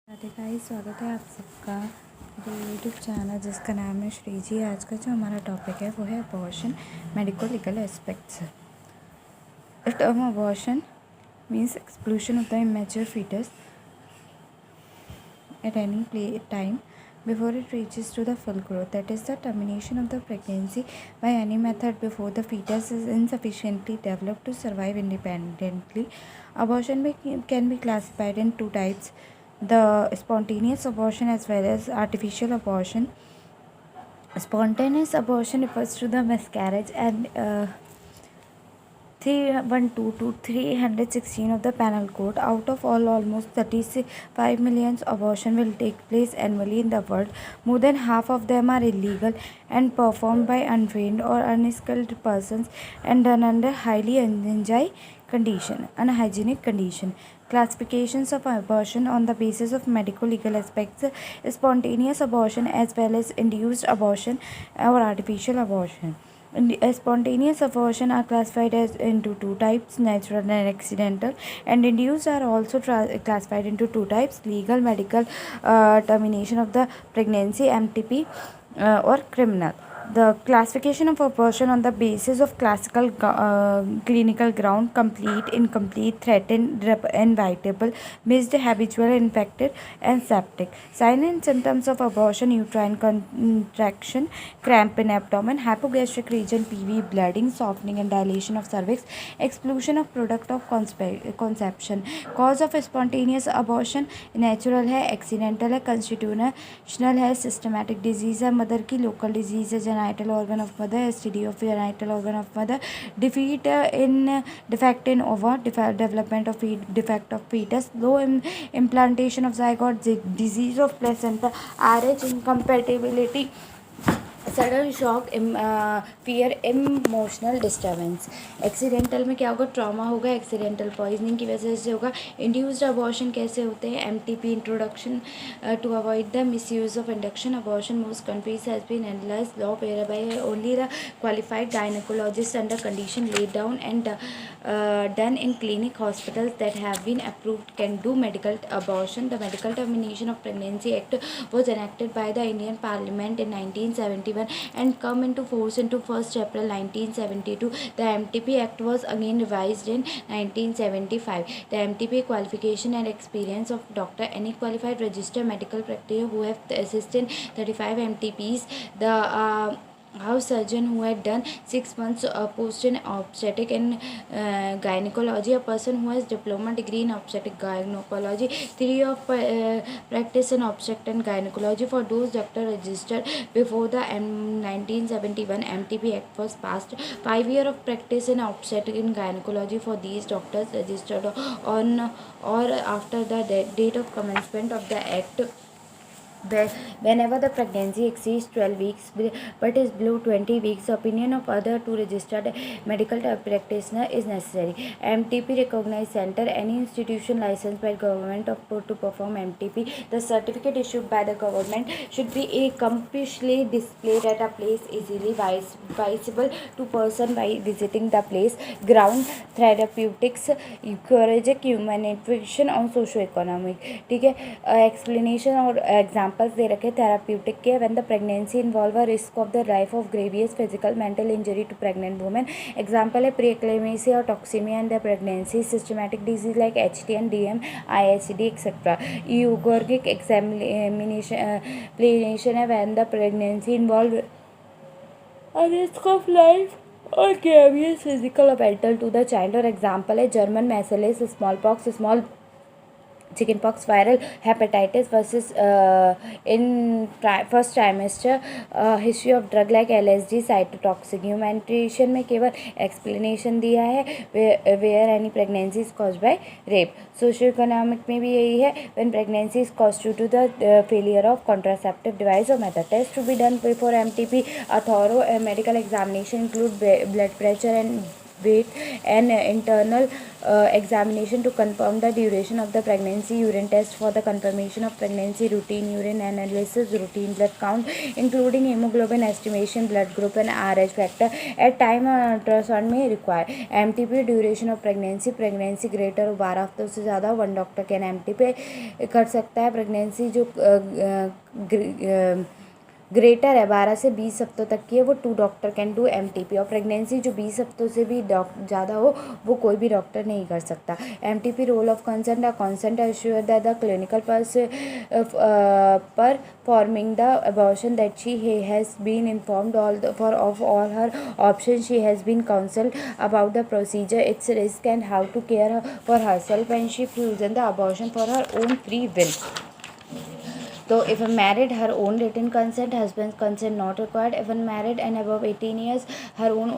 Radhe guys, स्वागत है आप सबका मेरे यूट्यूब चैनल जिसका नाम है श्री जी। आज का जो हमारा टॉपिक है वो है abortion, medico legal aspects. The term abortion means exclusion of the immature fetus at any time before it reaches to the full growth, that is the termination of the pregnancy by any method before the fetus is insufficiently developed to survive independently. Abortion can be classified in two types: the spontaneous abortion as well as artificial abortion. Spontaneous abortion refers to the miscarriage and 312 to 316 of the Penal Code. Out of all, almost 35 million abortions will take place annually in the world. More than half of them are illegal and performed by untrained or unskilled persons and done under highly unhygienic condition. Classifications of abortion on the basis of medical legal aspects: spontaneous abortion as well as induced abortion or artificial abortion. Spontaneous abortion are classified as into two types: natural and accidental, and induced are also classified into two types: legal medical termination of the pregnancy (MTP) or criminal. The classification of abortion on the basis of clinical ground: complete, incomplete, threatened, inevitable, missed, habitual, infected, and septic. Signs and symptoms of abortion: uterine contraction, cramp in abdomen, hypogastric region, PV, bleeding, softening and dilation of cervix, expulsion of product of conception. Cause of spontaneous abortion: natural है, accidental है, constitutional है, systematic disease है, mother की local disease है, genital organ of mother, STD of genital organ of mother, defect in ova, development of defect of fetus, low implantation of zygote, disease of placenta, RH incompatibility, sudden shock, fear, emotional disturbance. Accidental में क्या होगा? Trauma होगा, accidental poisoning की वजह से होगा. Induced abortion कैसे होते हैं? MTP introduction to avoid the misuse of induction abortion. Most countries has been analyse law where by only the qualified gynaecologist under condition laid down and done in clinic hospitals that have been approved can do medical abortion. The Medical Termination of Pregnancy Act was enacted by the Indian Parliament in 1971 and come into force into 1st April 1972. The MTP Act was again revised in 1975. The MTP qualification and experience of doctor: any qualified registered medical practitioner who have assisted 35 MTPs, the house surgeon who had done 6 months post in obstetric and gynecology, a person who has diploma degree in obstetric gynecology, 3 of practice in obstetric and gynecology for those doctor registered before the 1971 MTP Act was passed, 5 years of practice in obstetric and gynecology for these doctors registered on or after the date of commencement of the Act. Whenever the pregnancy exceeds 12 weeks but is below 20 weeks, the opinion of other two registered medical practitioner is necessary. MTP recognized center: any institution licensed by government to perform MTP. The certificate issued by the government should be accomplished displayed at a place easily visible to person by visiting the place. Ground: therapeutics, ecologic, humanitarian और socio economic. ठीक है. Explanation और examples दे रखे therapeutic के: when the pregnancy involve a risk of the life of grievous physical mental injury to pregnant women. Example है preeclampsia और toxaemia in the pregnancy. Systematic disease like HTN, DM, ISD etcetera. यूगोर्गिक explanation है when the pregnancy involve a risk of life or grievous physical or mental to the child. और example है German measles, small pox, small chickenpox, viral hepatitis versus in first trimester, history of drug like LSD, cytotoxic. Humanitarian में केवल explanation दिया है where any pregnancy is caused by rape. Socio-economic में भी यही है when pregnancy is caused due to the failure of contraceptive device or method. Test to be done before MTP: a thorough medical examination include blood pressure and wait an internal examination to confirm the duration of the pregnancy, urine test for the confirmation of pregnancy, routine urine analysis, routine blood count including hemoglobin estimation, blood group and RH factor at time ultrasound में require. MTP duration of pregnancy greater 12 हफ्तों से ज़्यादा, one doctor can MTP कर सकता है. Pregnancy जो greater है 12 से 20 हफ्तों तक की है, वो 2 डॉक्टर कैन डू MTP. और प्रेगनेंसी जो 20 हफ्तों से भी ज़्यादा हो, वो कोई भी डॉक्टर नहीं कर सकता. MTP role of consent. Consent assure that the clinical performing the abortion that she has been informed of all her options. She has been counseled about the procedure, its risk and how to care for herself, and she chosen the abortion for her own free will. So if married, her own written consent, husband's consent not required. If unmarried and above 18 years, her own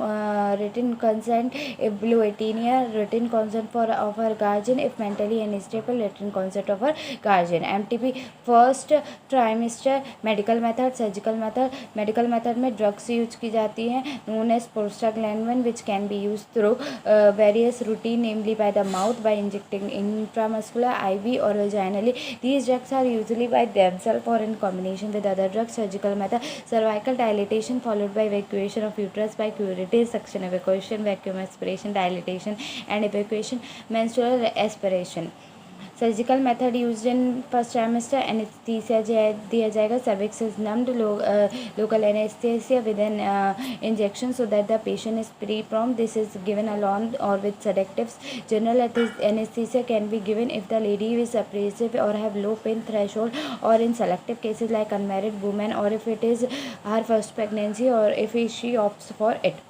written consent. If below 18 years, written consent of her guardian. If mentally unstable, written consent of her guardian. MTP first trimester. Medical method, surgical method. Medical method में drugs use की जाती हैं known as prostaglandin which can be used through various routine, namely by the mouth, by injecting intramuscular, IV or vaginally. These drugs are usually by themselves or in combination with other drugs. Surgical method, cervical dilatation followed by evacuation of uterus by curettage suction, evacuation, vacuum aspiration, dilatation and evacuation, menstrual aspiration. Surgical method use in first trimester. Anaesthesia दिया जाएगा. Cervix is numbed. Local anaesthesia with an injection so that the patient is free from. This is given alone or with sedatives. General anesthesia can be given if the lady is apprehensive or have low pain threshold, or in selective cases like unmarried women, or if it is her first pregnancy, or if she opts for it.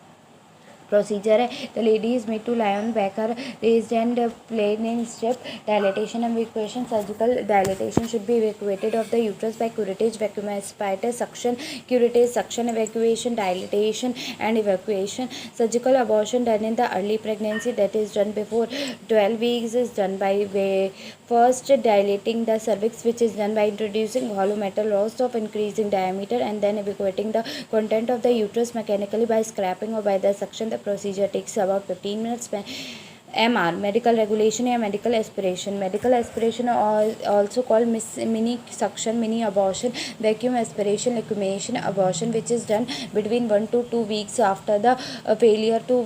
Procedure है. The lady is made to lie on back or raised and plain in step. Dilatation and evacuation. Surgical dilatation should be evacuated of the uterus by curettage, vacuum aspirator, suction, curettage, suction, evacuation, dilatation and evacuation. Surgical abortion done in the early pregnancy, that is done before 12 weeks, is done by first dilating the cervix, which is done by introducing hollow metal rods of increasing diameter, and then evacuating the content of the uterus mechanically by scraping or by the suction. The procedure takes about 15 minutes. MR medical regulation या medical aspiration. Medical aspiration also called mini suction, mini abortion, vacuum aspiration, liquefaction abortion, which is done between 1 to 2 weeks after the failure to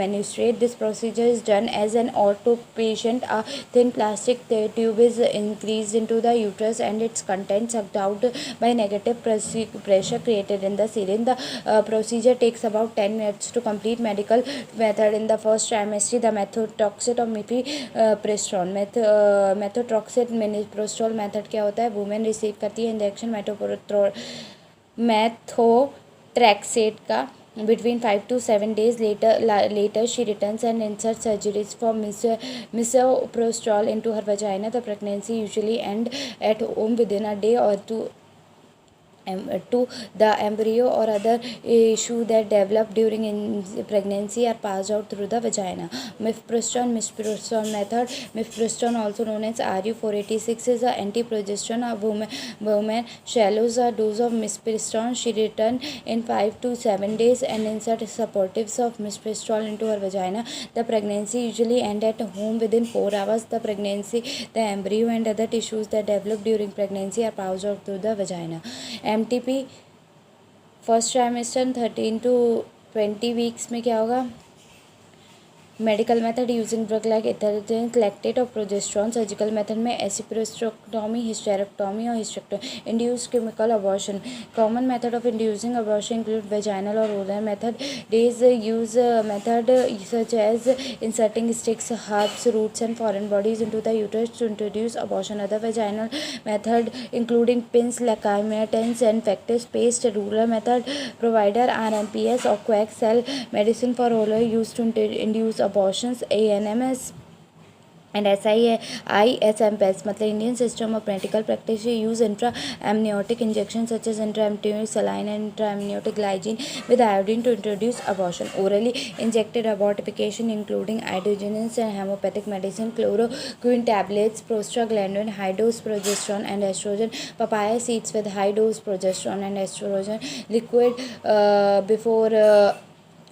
menstruate. This procedure is done as an auto patient. A thin plastic tube is increased into the uterus and its contents sucked out by negative pressure created in the syringe. The procedure takes about 10 minutes to complete. Medical method in the first trimester. The methotrexate और मिफीप्रेस्टोन. मेथोट्रॉक्सेट मिफीप्रेस्टोल method क्या होता है? Women receive करती है injection मेथोट्रैक्सेट का. Between 5 to 7 days later she returns and inserts surgeries for misoprostol into her vagina. The pregnancy usually ends at home within a day or two. To the embryo or other issue that develop during pregnancy are passed out through the vagina. Mifepristone method. Mifepristone also known as RU486 is an anti-progesterone. A woman swallows a dose of mifepristone. She return in 5 to 7 days and insert supportives of mifepristone into her vagina. The pregnancy usually end at home within 4 hours. The pregnancy, the embryo and other tissues that develop during pregnancy are passed out through the vagina. MTP first trimester 13 to 20 weeks में क्या होगा? Medical method using drug like ethacridine, lactate और progesterone. Surgical method में एसिप्रोस्टेक्टोमी, hysterectomy और hysterectomy. Induce chemical abortion. Common method of inducing abortion include vaginal और oral method. These use method such as inserting sticks, herbs, roots and foreign bodies into the uterus to introduce abortion. Other vaginal method including pins, लैकाइमेटेंस and फैक्टिस paste. Rural method provider RMPS or coax cell medicine for oral used to induce abortions. ANMS and ISMPS मतलब Indian System of Medical Practice use intra-amniotic injections such as intra-amniotic saline and intra-amniotic glycine with iodine to introduce abortion. Orally injected abortification including endogenous and homeopathic medicine, chloroquine tablets, prostaglandin, high dose progesterone and estrogen, papaya seeds with high dose progesterone and estrogen, liquid before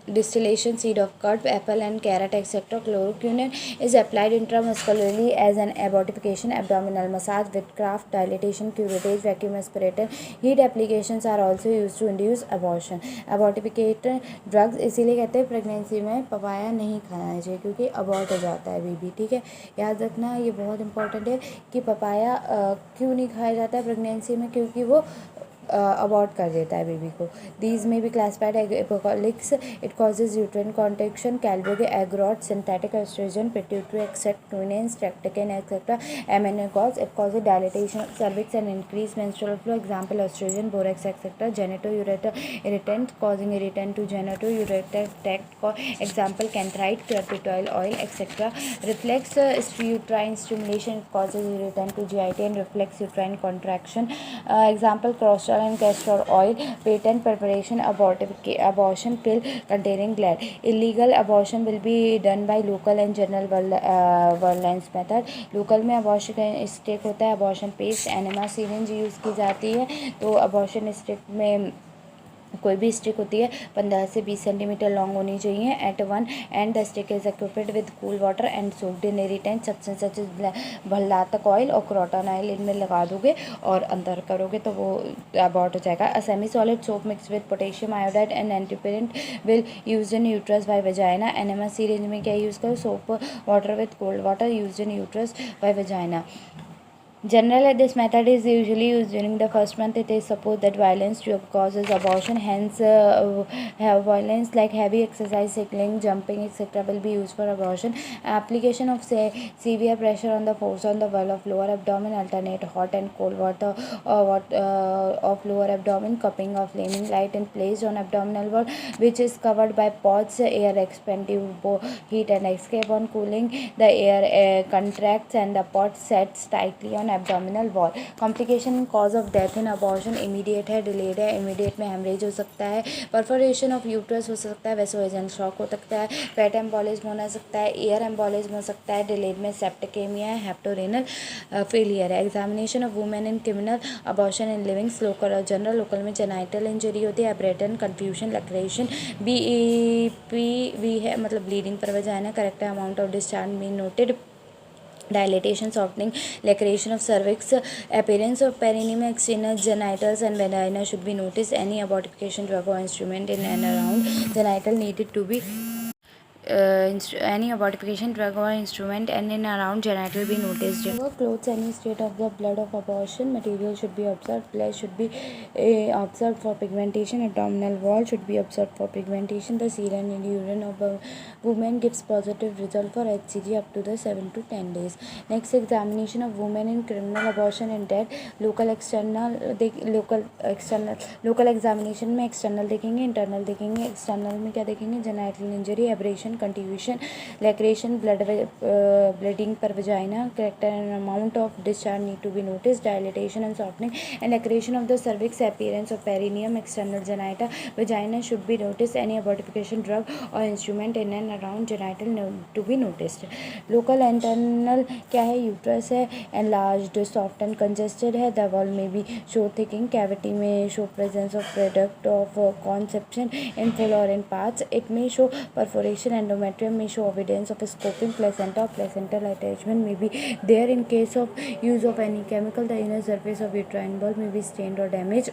distillation seed of curd, apple and carrot, etc. Chloroquine is applied intramuscularly as an abortification, abdominal massage, witchcraft, dilatation, curettage, vacuum aspirator. Heat applications are also used to induce abortion. Abortificator drugs इसीलिए कहते हैं pregnancy में papaya नहीं खाना चाहिए क्योंकि abort हो जाता है बेबी, ठीक है। याद रखना ये बहुत इंपॉर्टेंट है कि पपाया क्यों नहीं खाया जाता है प्रेगनेंसी में, क्योंकि वो अबॉर्ट कर देता है बेबी को। दीज में भी classified ecbolics, it causes uterine contraction, कैल्बोगे एग्रॉट, सिंथेटिक एस्ट्रोजन, पिट्यूटरी एक्सेक्टोनिन, स्ट्रेप्टोकिन etcetera, emmenagogues, it causes dilatation of cervix and increased menstrual flow, example estrogen, borax etc. Genitoureter irritant, causing irritant to genitoureter tract, example canthite, crepitoil oil etc. Reflex uterine stimulation, it causes irritant to GIT and reflex uterine contraction, example cross and castor oil. Patent preparation, abortion pill containing glad. Illegal abortion will be done by local and general violence method. Local में abortion stick होता है, abortion paste, enema syringe use की जाती है। तो abortion stick में कोई भी स्टिक होती है 15 से 20 सेंटीमीटर लॉन्ग होनी चाहिए at one end the stick is equipped with cool water and soaked in irritant substance such as bhallataka oil और क्रोटन ऑयल इनमें लगा दोगे और अंदर करोगे तो वो अबॉर्ट हो जाएगा। A semi solid soap mix with potassium iodide and antiparent will use in uterus by vagina. Enema syringe में क्या यूज़ करो, soap water with cold water use in uterus by vagina. Generally, this method is usually used during the first month. It is supposed that violence causes abortion. Hence, have violence like heavy exercise, cycling, jumping, etc. will be used for abortion. Application of severe pressure on the force on the wall of lower abdomen. Alternate hot and cold water of lower abdomen. Cupping of flaming light and placed on abdominal wall, which is covered by pods. Air expensive heat and escape on cooling. The air contracts and the pod sets tightly on abdominal wall. Complication cause of death in abortion immediate है, delayed है। Immediate में haemorrhage हो सकता है, perforation of uterus हो सकता है, वेसोवेजन shock हो सकता है, फैट एम्बोलिज्म होना सकता है, एयर एम्बोलिज्म हो सकता है, डिलेड में सेप्टिकेमिया है, हेप्टोरेनल फेलियर है। Examination of women in criminal abortion in living slow general local में जेनाइटल इंजरी होती है, एब्रेटन कन्फ्यूजन लैक्रेशन BEPV है मतलब ब्लीडिंग पर vagina, correct amount of discharge be noted, dilatation, softening, laceration of cervix, appearance of perineum, external genitals and vagina should be noticed. Any abortification drug or instrument in and around genital needed to be any abortification drug or instrument and in around genital be noticed. Clothes any state of the blood of abortion material should be observed. Flesh should be observed for pigmentation. Abdominal wall should be observed for pigmentation. The serum and urine of a woman gives positive result for HCG up to the 7 to 10 days. Next, examination of women in criminal abortion and death. Local examination में external देखेंगे, internal देखेंगे। external में क्या देखेंगे, genital injury, abrasion, contusion, laceration, bleeding per vagina, correct amount of discharge need to be noticed, dilatation and softening and laceration of the cervix, appearance of perineum, external genita, vagina should be noticed. Any abortification drug or instrument in and around genital to be noticed. Local internal क्या है, uterus है, enlarged, soft and congested है, the wall may be show thickening, cavity may show presence of product of conception in full or in parts, it may show perforation, endometrium may show evidence of scoping, placenta or placental attachment may be there. In case of use of any chemical, the inner surface of uterine wall may be stained or damaged.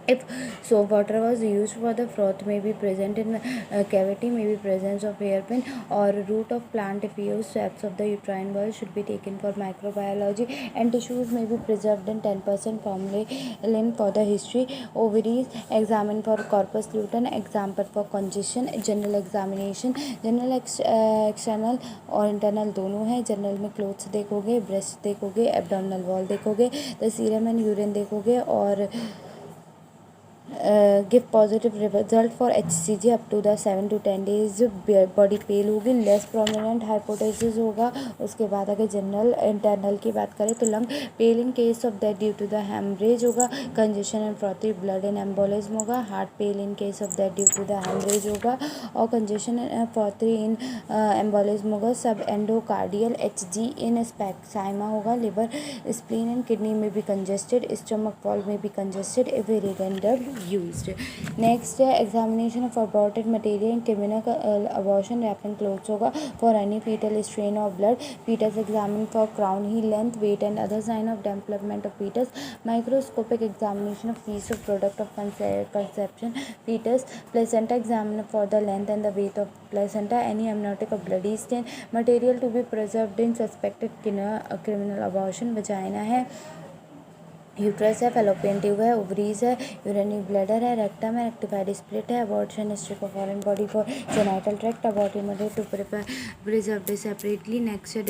If soap water was used for the froth may be present in cavity, may be presence of hairpin or root of plant. If used, swabs of the uterine wall should be taken for microbiology and tissues may be preserved in 10% formalin for the history. Ovaries examined for corpus luteum, example for congestion. General examination, general external और internal दोनों है। General में clothes देखोगे, breast देखोगे, abdominal wall देखोगे, the serum and urine देखोगे और give positive result for HCG up to the 7 to 10 days। Body pale होगी, लेस प्रोमिनेंट हाइपोटेसिस होगा। उसके बाद अगर जनरल इंटरनल की बात करें तो lung pale in case of death due to the haemorrhage होगा, congestion and frothy blood in embolism होगा, heart pale in case of death due to the haemorrhage होगा और congestion and frothy in embolism होगा। सब endocardial HG इन स्पेक्साइमा होगा। Liver, spleen and kidney में भी congested, stomach wall में भी congested, if render used. Next है examination of aborted material in criminal abortion. wrapping clothes होगा for any fetal strain of blood. fetus examined for crown heel length, weight and other sign of development of fetus. microscopic examination of piece of product of conception fetus. placenta examined for the length and the weight of placenta. any amniotic or bloody stain. material to be preserved in suspected criminal abortion. vagina है, uterus है, fallopian tube है, ovaries है, urinary bladder है, rectum है, rectified split है, abortion history for foreign body for genital tract. Aborted mother to preserve separately. Next है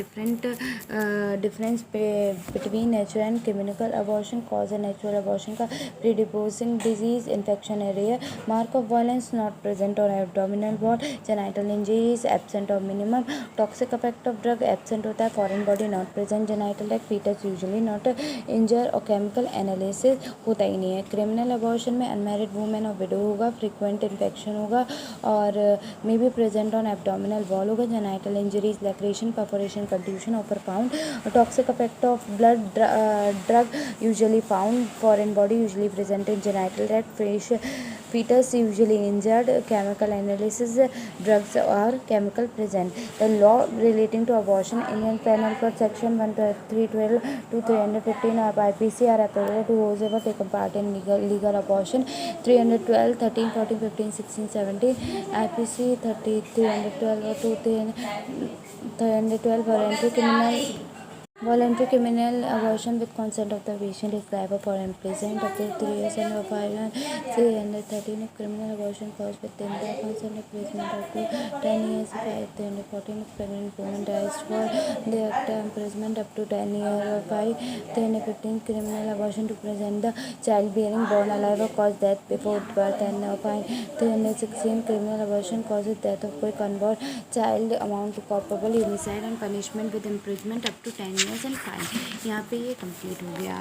difference between natural and clinical abortion. Cause है natural abortion का predisposing disease, infection है rare. Mark of violence not present और abdominal wall. Genital injuries absent और minimum. Toxic effect of drug absent होता है. Foreign body not present. Genital tract fetus usually not injure और chemical analysis होता ही नहीं है. क्रिमिनल अबॉर्शन में अनमैरिड वुमेन और विडो होगा. फ्रीक्वेंट इन्फेक्शन होगा और may be present on abdominal wall होगा. Genital injuries, laceration, perforation, contusion ऑफर found. Toxic effect of blood drug usually found. Foreign body usually present in genital tract. fetus usually injured. chemical analysis, drugs or chemical present. The law relating to abortion, Indian Penal Code section 312 to 315 of IPC are applicable to whoever taken part in legal abortion. 312, 13, 14, 15, 16, 17 IPC 312 or 312 voluntary criminal abortion with consent of the patient is liable for imprisonment up to 3 years and 313 if criminal abortion caused within the consent imprisonment up to 10 years. 314 if pregnant woman dies for the act of imprisonment up to 10 years or 315 criminal abortion to prevent the child being born alive or cause death before birth and 316 criminal abortion causes death of quick unborn child amount to culpable homicide and punishment with imprisonment up to 10 years and fine. यहाँ पे ये complete हो गया.